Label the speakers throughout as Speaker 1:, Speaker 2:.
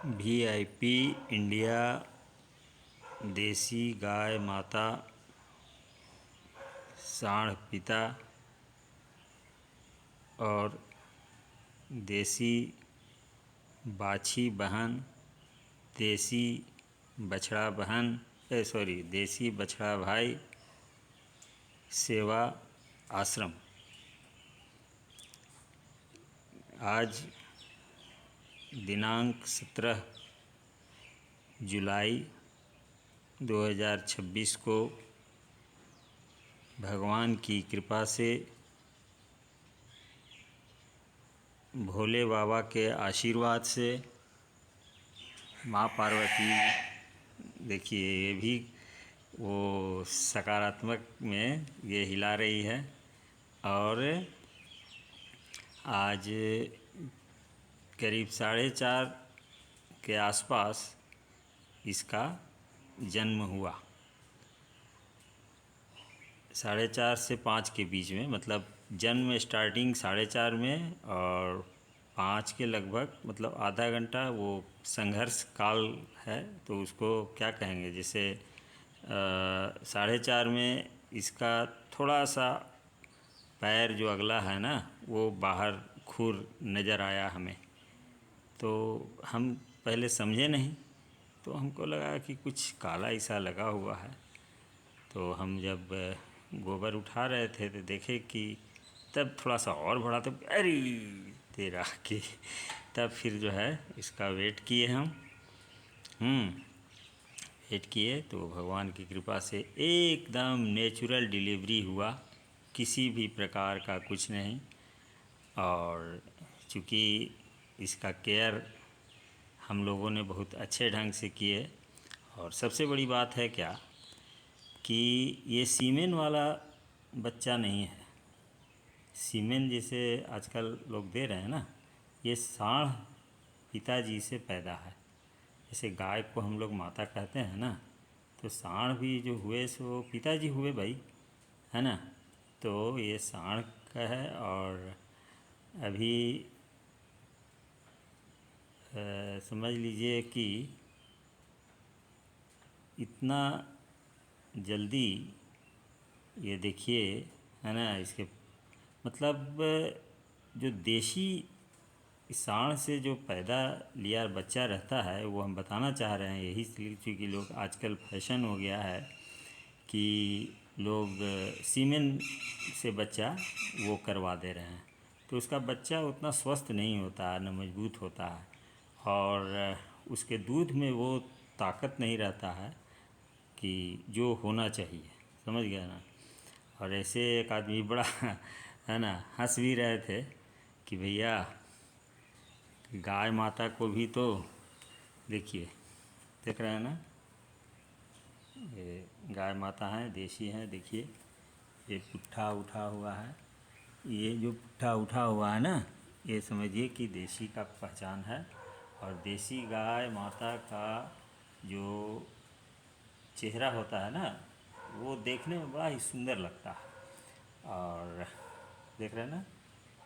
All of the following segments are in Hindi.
Speaker 1: VIP इंडिया देसी गाय माता सांड पिता और देसी बाछी बहन, देसी बछड़ा बहन, देसी बछड़ा भाई सेवा आश्रम। आज दिनांक 17 जुलाई 2026 को भगवान की कृपा से, भोले बाबा के आशीर्वाद से, माँ पार्वती देखिए ये भी वो सकारात्मक में ये हिला रही है। और आज करीब 4:30 के आसपास इसका जन्म हुआ। 4:30 से 5 के बीच में, मतलब जन्म स्टार्टिंग 4:30 में और 5 के लगभग, मतलब आधा घंटा वो संघर्ष काल है। तो उसको क्या कहेंगे, जैसे 4:30 में इसका थोड़ा सा पैर जो अगला है ना वो बाहर खुर नज़र आया हमें। तो हम पहले समझे नहीं, तो हमको लगा कि कुछ काला ऐसा लगा हुआ है। तो हम जब गोबर उठा रहे थे तो देखे कि तब थोड़ा सा और बढ़ा, तब अरे तेरा कि तब फिर जो है इसका वेट किए हम वेट किए तो भगवान की कृपा से एकदम नेचुरल डिलीवरी हुआ, किसी भी प्रकार का कुछ नहीं। और चूँकि इसका केयर हम लोगों ने बहुत अच्छे ढंग से किए। और सबसे बड़ी बात है क्या कि ये सीमेन वाला बच्चा नहीं है। सीमेन जैसे आजकल लोग दे रहे हैं ना, ये सांड पिताजी से पैदा है। जैसे गाय को हम लोग माता कहते हैं ना, तो सांड भी जो हुए सो पिताजी हुए भाई, है ना। तो ये सांड का है। और अभी समझ लीजिए कि इतना जल्दी ये देखिए, है ना, इसके मतलब जो देशी सांड से जो पैदा लिया बच्चा रहता है वो हम बताना चाह रहे हैं। यही इसलिए क्योंकि लोग आजकल फैशन हो गया है कि लोग सीमेन से बच्चा वो करवा दे रहे हैं। तो उसका बच्चा उतना स्वस्थ नहीं होता है, न मजबूत होता है, और उसके दूध में वो ताकत नहीं रहता है कि जो होना चाहिए, समझ गया ना। और ऐसे एक आदमी बड़ा है ना हंस भी रहे थे कि भैया गाय माता को भी तो देखिए, देख रहे हैं ना, ये गाय माता हैं, देशी हैं। देखिए ये पुट्ठा उठा हुआ है, ये जो पुट्ठा उठा हुआ है ना, ये समझिए कि देशी का पहचान है। और देसी गाय माता का जो चेहरा होता है ना वो देखने में बड़ा ही सुंदर लगता है। और देख रहे हैं ना,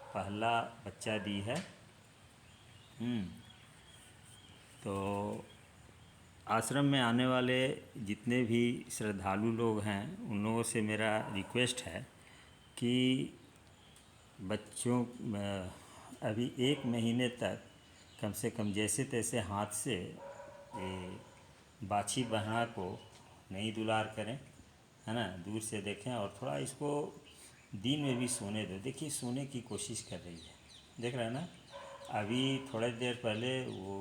Speaker 1: पहला बच्चा दी है। तो आश्रम में आने वाले जितने भी श्रद्धालु लोग हैं उन लोगों से मेरा रिक्वेस्ट है कि बच्चों अभी 1 महीने तक कम से कम जैसे तैसे हाथ से ये बाछी बहना को नहीं दुलार करें, है ना, दूर से देखें। और थोड़ा इसको दिन में भी सोने दो। देखिए सोने की कोशिश कर रही है, देख रहे हैं ना। अभी थोड़ी देर पहले वो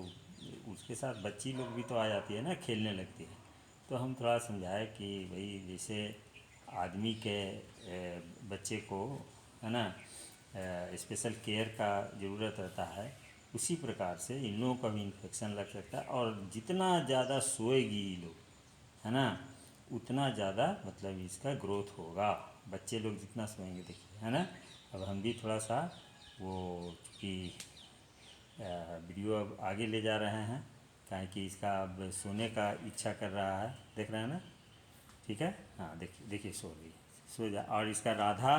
Speaker 1: उसके साथ बच्ची लोग भी तो आ जाती है ना, खेलने लगती है। तो हम थोड़ा समझाए कि भाई जैसे आदमी के बच्चे को, है ना, स्पेशल केयर का ज़रूरत रहता है, उसी प्रकार से इन लोगों का भी इन्फेक्शन लग सकता है। और जितना ज़्यादा सोएगी ये लोग, है ना, उतना ज़्यादा मतलब इसका ग्रोथ होगा। बच्चे लोग जितना सोएंगे देखिए, है ना। अब हम भी थोड़ा सा वो कि वीडियो अब आगे ले जा रहे हैं, ताकि इसका अब सोने का इच्छा कर रहा है, देख रहे हैं ना। ठीक है, हाँ देखिए देखिए सो रही, सो जा। और इसका राधा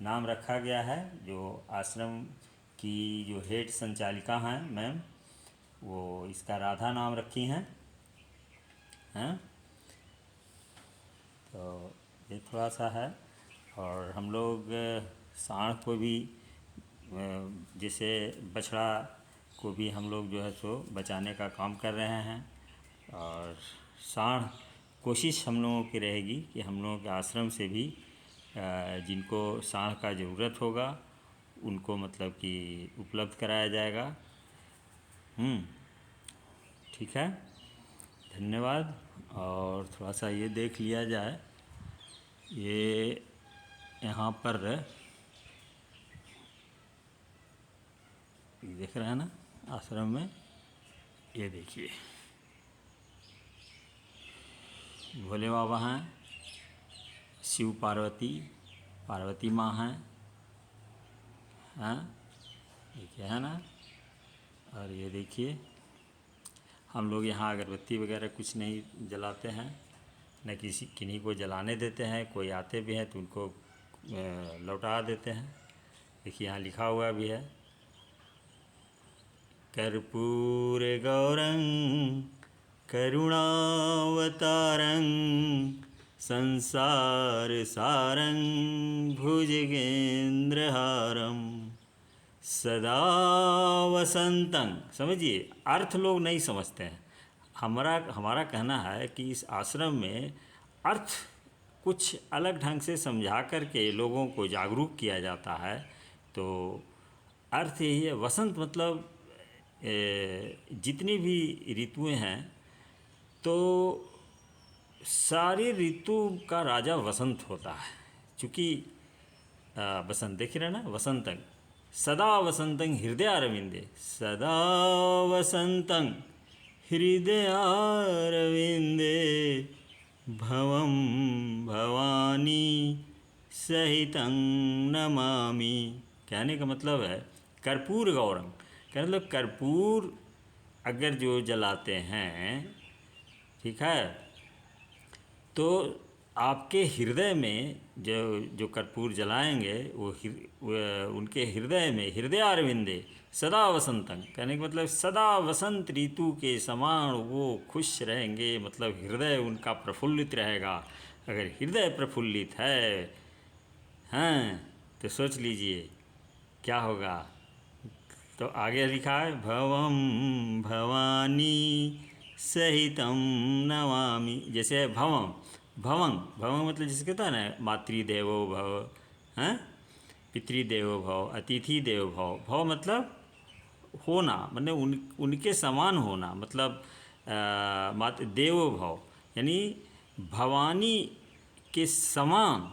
Speaker 1: नाम रखा गया है, जो आश्रम की जो हेड संचालिका हैं मैम, वो इसका राधा नाम रखी हैं। हैं तो ये थोड़ा सा है। और हम लोग सांड को भी जैसे बछड़ा को भी हम लोग जो है सो बचाने का काम कर रहे हैं। और सांड कोशिश हम लोगों की रहेगी कि हम लोगों के आश्रम से भी जिनको सांड का ज़रूरत होगा उनको मतलब कि उपलब्ध कराया जाएगा। ठीक है, धन्यवाद। और थोड़ा सा ये देख लिया जाए, ये यहाँ पर देख रहे हैं ना आश्रम में, ये देखिए भोले बाबा हैं, शिव पार्वती, पार्वती माँ हैं, देखिए है ना। और ये देखिए हम लोग यहाँ अगरबत्ती वगैरह कुछ नहीं जलाते हैं, न किसी किन्हीं को जलाने देते हैं। कोई आते भी हैं तो उनको लौटा देते हैं। देखिए यहाँ लिखा हुआ भी है, कर्पूर गौरं करुणावतारं संसार सारं भुजगेंद्रहारं सदा वसंतं। समझिए, अर्थ लोग नहीं समझते हैं। हमारा कहना है कि इस आश्रम में अर्थ कुछ अलग ढंग से समझा करके लोगों को जागरूक किया जाता है। तो अर्थ यही है, वसंत मतलब जितनी भी ऋतुएं हैं तो सारी ऋतु का राजा वसंत होता है। चूँकि वसंत देख रहे हैं ना, वसंतं सदा वसंतं हृदयारविंदे, सदा वसंतं हृदयारविंदे भवं भवानी सहितं नमामि। कहने का मतलब है कर्पूर गौरम, कहने मतलब कर्पूर अगर जो जलाते हैं, ठीक है, तो आपके हृदय में जो कर्पूर जलाएंगे वो उनके हृदय में, हृदयारविंदे सदा वसंतं, कहने का मतलब सदा वसंत ऋतु के समान वो खुश रहेंगे, मतलब हृदय उनका प्रफुल्लित रहेगा। अगर हृदय प्रफुल्लित है, हैं, तो सोच लीजिए क्या होगा। तो आगे लिखा है भवं भवानी सहितं नमामि। जैसे भवं भवं भवं मतलब जैसे कहता है ना, मातृदेवो भव, हैं, पितृदेवो भव, अतिथि देवो भव। भव मतलब होना, मतलब उनके समान होना, मतलब मातृ देवो भव यानी भवानी के समान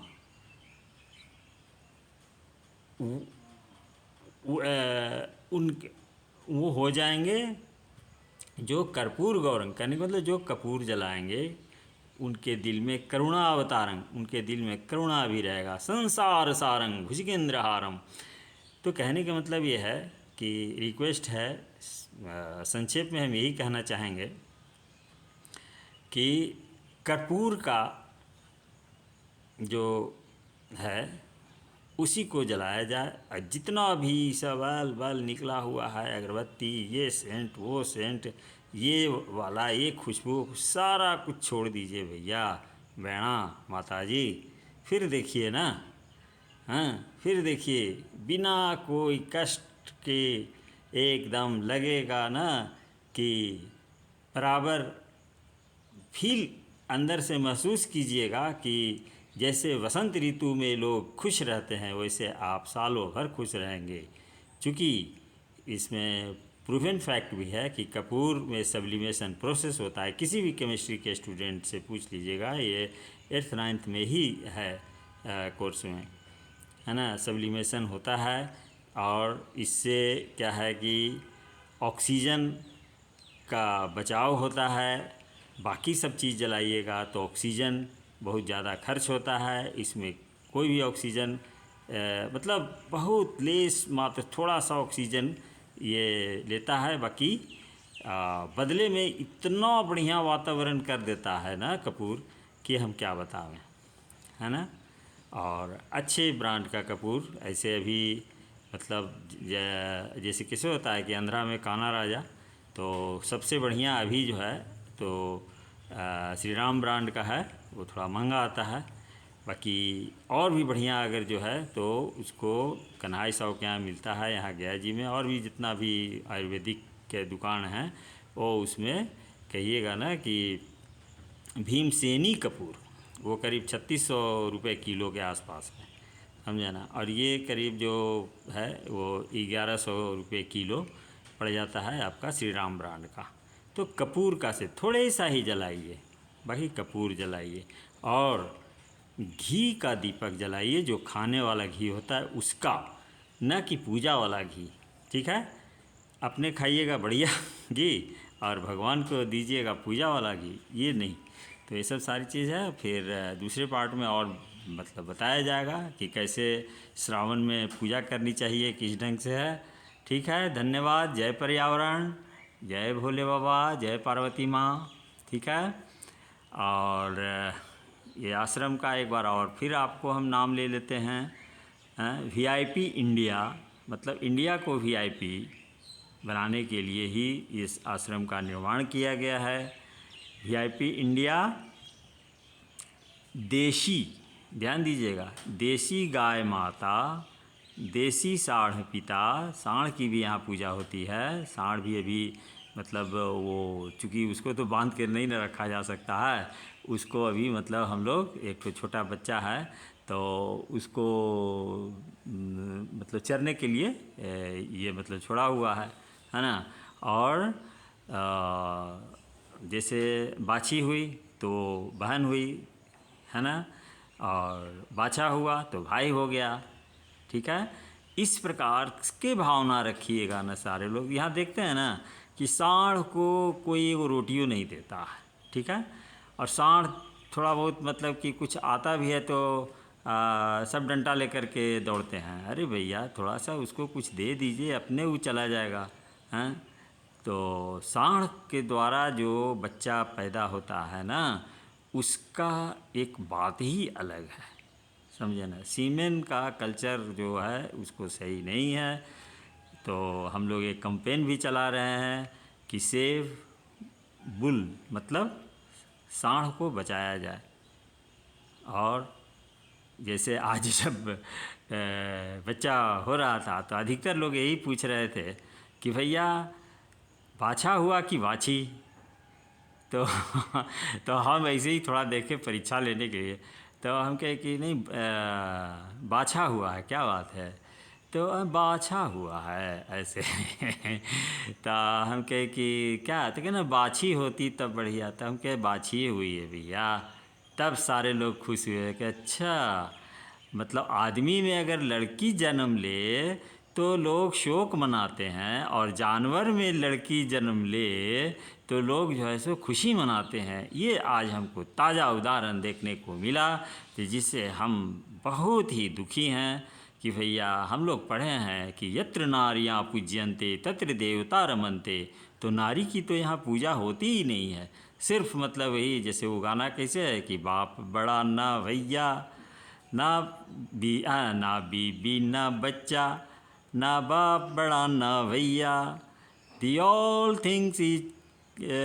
Speaker 1: वो हो जाएंगे जो कर्पूर गौरंग, कहने का मतलब जो कपूर जलाएंगे उनके दिल में करुणा अवतारंग, उनके दिल में करुणा भी रहेगा। संसार सारंग भुजगेंद्रहारम। तो कहने का मतलब ये है कि रिक्वेस्ट है, संक्षेप में हम यही कहना चाहेंगे कि कर्पूर का जो है उसी को जलाया जाए। जितना भी सब बल निकला हुआ है, अगरबत्ती, ये सेंट, वो सेंट, ये वाला, ये खुशबू, सारा कुछ छोड़ दीजिए भैया, बैणा माता जी। फिर देखिए ना, फिर देखिए बिना कोई कष्ट के एकदम लगेगा ना कि बराबर फील अंदर से महसूस कीजिएगा कि जैसे वसंत ऋतु में लोग खुश रहते हैं वैसे आप सालों भर खुश रहेंगे। चूँकि इसमें प्रूवन फैक्ट भी है कि कपूर में सब्लिमेशन प्रोसेस होता है। किसी भी केमिस्ट्री के स्टूडेंट से पूछ लीजिएगा, ये 8th 9th में ही है कोर्स में, है ना, सब्लिमेशन होता है। और इससे क्या है कि ऑक्सीजन का बचाव होता है। बाकी सब चीज़ जलाइएगा तो ऑक्सीजन बहुत ज़्यादा खर्च होता है। इसमें कोई भी ऑक्सीजन मतलब बहुत लेस मात्र थोड़ा सा ऑक्सीजन ये लेता है, बाकी बदले में इतना बढ़िया वातावरण कर देता है ना कपूर कि हम क्या बतावें, है ना। और अच्छे ब्रांड का कपूर ऐसे अभी मतलब जैसे कैसे होता है कि आंध्रा में काना राजा, तो तो सबसे बढ़िया अभी जो है तो श्री राम ब्रांड का है, वो थोड़ा महंगा आता है। बाकी और भी बढ़िया अगर जो है तो उसको कन्हाई साहू के यहाँ मिलता है, यहाँ गया जी में, और भी जितना भी आयुर्वेदिक के दुकान हैं वो उसमें कहिएगा ना कि भीमसेनी कपूर, वो करीब 3600 रुपये किलो के आसपास है, समझे ना। और ये करीब जो है वो 1100 रुपये किलो पड़ जाता है आपका श्री राम ब्रांड का। तो कपूर का से थोड़े सा ही जलाइए, बाकी कपूर जलाइए, और घी का दीपक जलाइए, जो खाने वाला घी होता है उसका, न कि पूजा वाला घी, ठीक है। अपने खाइएगा बढ़िया घी और भगवान को दीजिएगा पूजा वाला घी, ये नहीं। तो ये सब सारी चीज़ है। फिर दूसरे पार्ट में और मतलब बताया जाएगा कि कैसे श्रावण में पूजा करनी चाहिए, किस ढंग से है, ठीक है। धन्यवाद। जय पर्यावरण, जय भोले बाबा, जय पार्वती माँ, ठीक है। और ये आश्रम का एक बार और फिर आपको हम नाम ले लेते हैं, VIP इंडिया, मतलब इंडिया को VIP बनाने के लिए ही इस आश्रम का निर्माण किया गया है। VIP इंडिया, देशी, ध्यान दीजिएगा, देसी गाय माता, देसी साढ़ पिता, साढ़ की भी यहाँ पूजा होती है। साढ़ भी अभी मतलब वो चूँकि उसको तो बांध कर नहीं ना रखा जा सकता है, उसको अभी मतलब हम लोग, एक तो छोटा बच्चा है तो उसको मतलब चरने के लिए ये मतलब छोड़ा हुआ है ना। और जैसे बाछी हुई तो बहन हुई, है ना, और बाछा हुआ तो भाई हो गया, ठीक है। इस प्रकार के भावना रखिएगा ना सारे लोग। यहाँ देखते हैं ना कि साढ़ को कोई वो रोटियों नहीं देता है, ठीक है। और साढ़ थोड़ा बहुत मतलब कि कुछ आता भी है तो सब डंडा लेकर के दौड़ते हैं। अरे भैया थोड़ा सा उसको कुछ दे दीजिए, अपने वो चला जाएगा, हैं। तो साढ़ के द्वारा जो बच्चा पैदा होता है ना, उसका एक बात ही अलग है, समझे ना। सीमेन का कल्चर जो है उसको सही नहीं है। तो हम लोग एक कैंपेन भी चला रहे हैं कि सेव बुल, मतलब साढ़ को बचाया जाए। और जैसे आज जब बच्चा हो रहा था तो अधिकतर लोग यही पूछ रहे थे कि भैया बाछा हुआ कि बाछी। तो तो हम ऐसे ही थोड़ा देखे परीक्षा लेने के लिए, तो हम कहे कि नहीं बाछा हुआ है, क्या बात है, तो बाछा हुआ है ऐसे तो हम कहे कि क्या, तो क्या ना बाछी होती तब बढ़िया, तो हम कहे बाछी हुई है भैया। तब सारे लोग खुश हुए कि अच्छा, मतलब आदमी में अगर लड़की जन्म ले तो लोग शोक मनाते हैं, और जानवर में लड़की जन्म ले तो लोग जो है सो खुशी मनाते हैं। ये आज हमको ताज़ा उदाहरण देखने को मिला, जिससे हम बहुत ही दुखी हैं कि भैया हम लोग पढ़े हैं कि यत्र नारियां पूज्यन्ते तत्र देवता रमन्ते। तो नारी की तो यहाँ पूजा होती ही नहीं है। सिर्फ मतलब यही, जैसे वो गाना कैसे है कि बाप बड़ा ना भैया, ना बीबी ना बच्चा, ना बाप बड़ा ना भैया, the all things is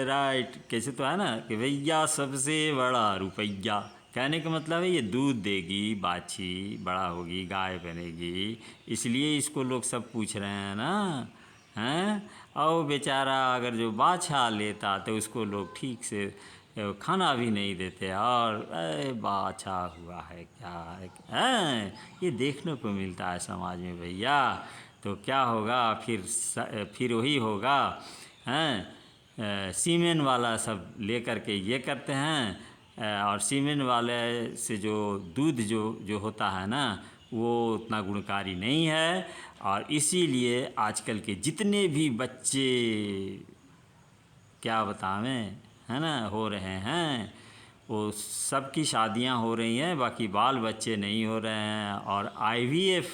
Speaker 1: right. कैसे तो है ना कि भैया सबसे बड़ा रुपया। कहने का मतलब है ये दूध देगी बाछी, बड़ा होगी, गाय बनेगी, इसलिए इसको लोग सब पूछ रहे हैं ना, हैं। और बेचारा अगर जो बाछा लेता तो उसको लोग ठीक से खाना भी नहीं देते, और बाछा हुआ है क्या है, ये देखने को मिलता है समाज में भैया। तो क्या होगा फिर वही होगा, हैं। सीमेन वाला सब लेकर के ये करते हैं, और सीमेन वाले से जो दूध जो होता है ना, वो उतना गुणकारी नहीं है। और इसीलिए आजकल के जितने भी बच्चे, क्या बतावें, है ना, हो रहे हैं, वो सब की शादियां हो रही हैं, बाकी बाल बच्चे नहीं हो रहे हैं। और IVF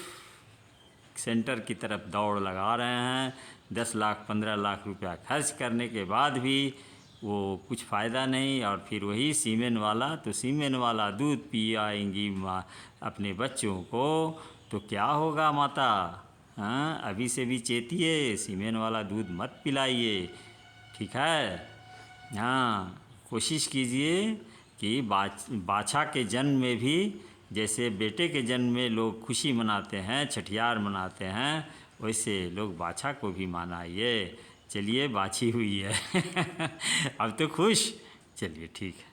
Speaker 1: सेंटर की तरफ दौड़ लगा रहे हैं। 10 लाख 15 लाख रुपया खर्च करने के बाद भी वो कुछ फ़ायदा नहीं। और फिर वही सीमेन वाला, तो सीमेन वाला दूध पियाएंगी माँ अपने बच्चों को, तो क्या होगा माता, हाँ। अभी से भी चेतिए, सीमेन वाला दूध मत पिलाइए, ठीक है। हाँ, कोशिश कीजिए कि बाछा के जन्म में भी जैसे बेटे के जन्म में लोग खुशी मनाते हैं, छठियार मनाते हैं, वैसे लोग बाछा को भी मनाइए। चलिए, बाछी हुई है अब तो खुश। चलिए ठीक है।